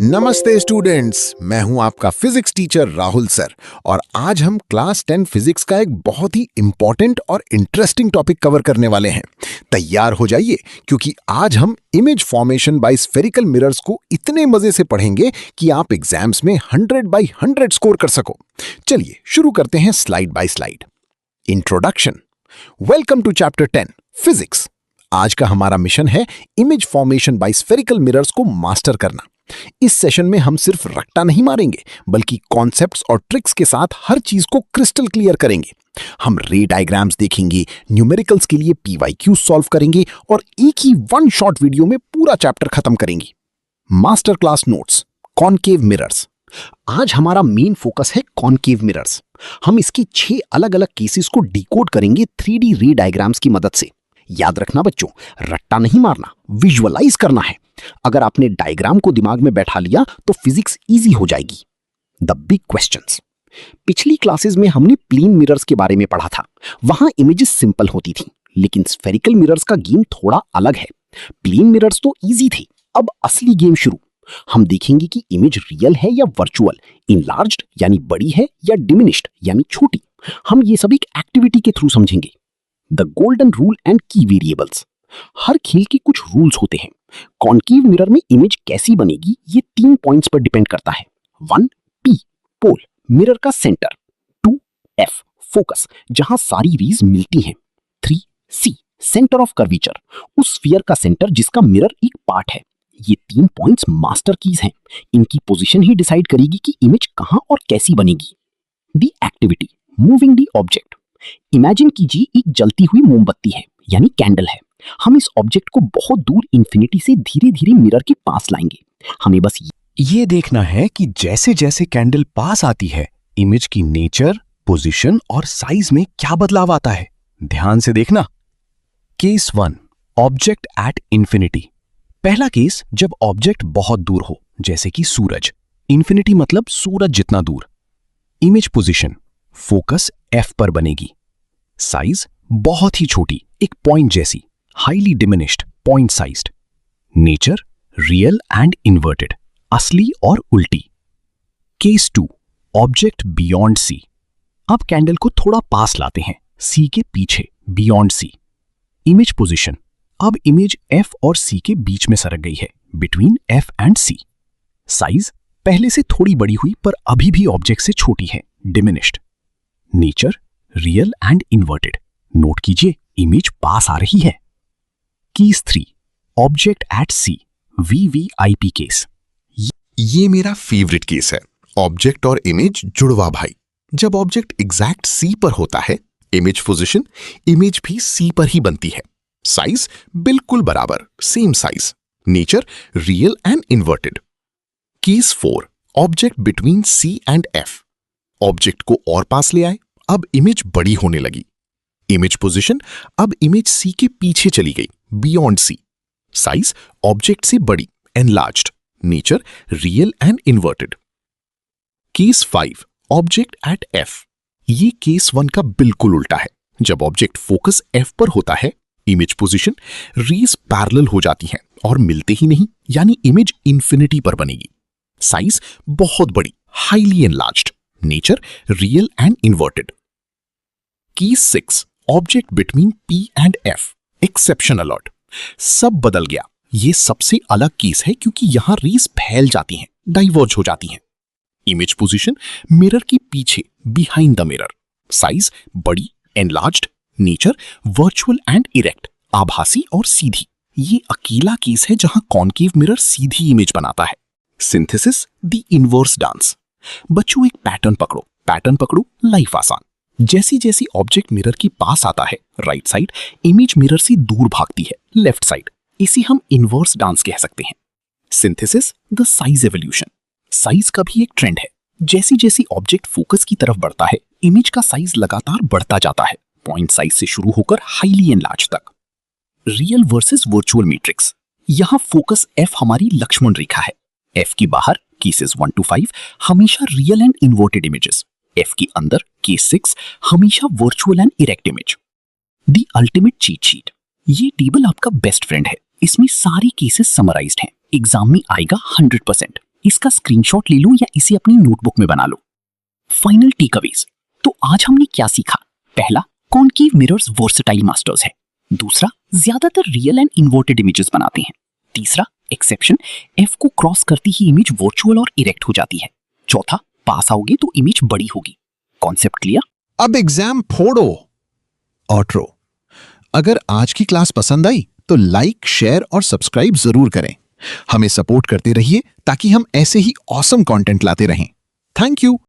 नमस्ते स्टूडेंट्स, मैं हूं आपका फिजिक्स टीचर राहुल सर और आज हम क्लास 10 फिजिक्स का एक बहुत ही इंपॉर्टेंट और इंटरेस्टिंग टॉपिक कवर करने वाले हैं। तैयार हो जाइए क्योंकि आज हम image formation by spherical mirrors को इतने मजे से पढ़ेंगे कि आप एग्जाम्स में 100 बाय 100 स्कोर कर सको। चलिए शुरू करते हैं slide by slide. Introduction. Welcome to chapter 10 physics. आज का हमारा मिशन है image formation by spherical mirrors को मास्टर करना। इस सेशन में हम सिर्फ रट्टा नहीं मारेंगे बल्कि कॉन्सेप्ट्स और ट्रिक्स के साथ हर चीज को क्रिस्टल क्लियर करेंगे। हम रे डायग्राम्स देखेंगे, न्यूमेरिकल्स के लिए पीवाईक्यू सॉल्व करेंगे और एक ही वन शॉट वीडियो में पूरा चैप्टर खत्म करेंगे। Master class notes, concave mirrors. आज हमारा मेन फोकस है कॉनकेव मिरर्स। हम इसकी 6 अलग अलग केसेस को डिकोड करेंगे 3D रे डायग्राम्स की मदद से। याद रखना बच्चों, रट्टा नहीं मारना, विजुअलाइज करना है। अगर आपने डायग्राम को दिमाग में बैठा लिया तो फिजिक्स इजी हो जाएगी। The big questions. पिछली क्लासेस में हमने प्लेन मिरर्स के बारे में पढ़ा था। वहां इमेजेस सिंपल होती थी, लेकिन स्फेरिकल मिरर्स का गेम थोड़ा अलग है। प्लेन मिरर्स तो इजी थे, अब असली गेम शुरू। हम देखेंगे कि इमेज रियल है या वर्चुअल, इनलार्ज्ड यानी बड़ी है या डिमिनिश्ड यानी छोटी। हम ये सब एक एक्टिविटी के थ्रू समझेंगे। द गोल्डन रूल एंड की वेरिएबल्स। हर खेल के कुछ रूल्स होते हैं। कॉनकेव मिरर में इमेज कैसी बनेगी ये 3 पॉइंट्स पर डिपेंड करता है। 1 P पोल, मिरर का सेंटर। 2 F फोकस, जहां सारी रेज मिलती हैं। 3 C सेंटर ऑफ कर्वेचर, उस स्फीयर का सेंटर जिसका मिरर एक पार्ट है। ये 3 पॉइंट्स मास्टर कीज हैं। इनकी पोजीशन ही डिसाइड करेगी कि इमेज कहां और कैसी बनेगी। The activity, moving the object. Imagine कीजिए एक जलती हुई मोमबत्ती है यानी कैंडल है। हम इस ऑब्जेक्ट को बहुत दूर इंफिनिटी से धीरे धीरे मिरर के पास लाएंगे। हमें बस ये देखना है कि जैसे जैसे कैंडल पास आती है इमेज की नेचर, पोजीशन और साइज में क्या बदलाव आता है। ध्यान से देखना। Case 1, object at infinity. पहला केस, जब ऑब्जेक्ट बहुत दूर हो, जैसे कि सूरज। इंफिनिटी मतलब सूरज जितना दूर। इमेज पोजीशन, फोकस F पर बनेगी। साइज बहुत ही छोटी, एक पॉइंट जैसी, highly diminished, point sized. Nature real and inverted, असली और उल्टी। Case 2, object beyond C। अब कैंडल को थोड़ा पास लाते हैं, C के पीछे, बियॉन्ड C। इमेज पोजीशन, अब इमेज F और C के बीच में सरक गई है, between F and C। Size पहले से थोड़ी बड़ी हुई पर अभी भी ऑब्जेक्ट से छोटी है, diminished. Nature real and inverted. Note कीजिए इमेज पास आ रही है। Case 3, object at C, VVIP case. ये मेरा फेवरेट केस है। ऑब्जेक्ट और इमेज जुड़वा भाई। जब ऑब्जेक्ट एग्जैक्ट C पर होता है, इमेज पोजीशन, इमेज भी C पर ही बनती है। साइज बिल्कुल बराबर, same size. Nature real and inverted. Case 4, object between C and F। Object को और पास ले आए, अब इमेज बड़ी होने लगी। इमेज पोजीशन, अब इमेज C के पीछे चली गई, बियॉन्ड C। साइज ऑब्जेक्ट से बड़ी, enlarged. Nature real and inverted. Case 5, object at F। ये केस 1 का बिल्कुल उल्टा है। जब ऑब्जेक्ट फोकस F पर होता है, इमेज पोजीशन, रेज पैरेलल हो जाती हैं और मिलते ही नहीं, यानी इमेज इंफिनिटी पर बनेगी। साइज बहुत बड़ी, highly enlarged. Nature real and inverted. Case 6, object between P and F। Exception alert, सब बदल गया। ये सबसे अलग केस है क्योंकि यहां रेज फैल जाती हैं, डाइवर्ज हो जाती हैं। इमेज पोजीशन, मिरर के पीछे, बिहाइंड द मिरर। साइज बड़ी, enlarged. Nature virtual and erect, आभासी और सीधी। ये अकेला केस है जहां कॉनकेव मिरर सीधी इमेज बनाता है। Synthesis, the inverse dance. बच्चों एक पैटर्न पकड़ो, लाइफ आसान। जैसी जैसी ऑब्जेक्ट मिरर के पास आता है, राइट साइड, इमेज मिरर से दूर भागती है, लेफ्ट साइड। इसे हम इनवर्स डांस कह सकते हैं। Synthesis, the size evolution. Size का भी एक ट्रेंड है। जैसी जैसी ऑब्जेक्ट फोकस की तरफ बढ़ता है, इमेज का साइज लगातार बढ़ता जाता है, पॉइंट साइज से शुरू होकर हाईली एनलार्ज तक। Real versus virtual matrix. यहां फोकस F हमारी लक्ष्मण रेखा है। F के बाहर केसेस 1 to 5 हमेशा real and inverted images. F के अंदर केस 6 हमेशा virtual and erect image. The ultimate cheat sheet. ये टेबल आपका बेस्ट फ्रेंड है। इसमें सारी केसेस समराइज्ड हैं। एग्जाम में आएगा 100%। इसका स्क्रीनशॉट ले लो या इसे अपनी नोटबुक में बना लो। Final takeaways. तो आज हमने क्या सीखा? पहला, कॉनकेव मिरर्स वर्सेटाइल मास्टर्स है। दूसरा, ज्यादातर रियल एंड इन्वर्टेड इमेजेस बनाते हैं। तीसरा, एक्सेप्शन, एफ को क्रॉस करती ही इमेज वर्चुअल और इरेक्ट हो जाती है। चौथा, पास आओगे तो इमेज बड़ी होगी। Concept clear? अब एग्जाम फोड़ो। ऑट्रो, अगर आज की क्लास पसंद आई तो लाइक, शेयर और सब्सक्राइब जरूर करें। हमें सपोर्ट करते रहिए ताकि हम ऐसे ही ऑसम कंटेंट लाते रहें। Thank you.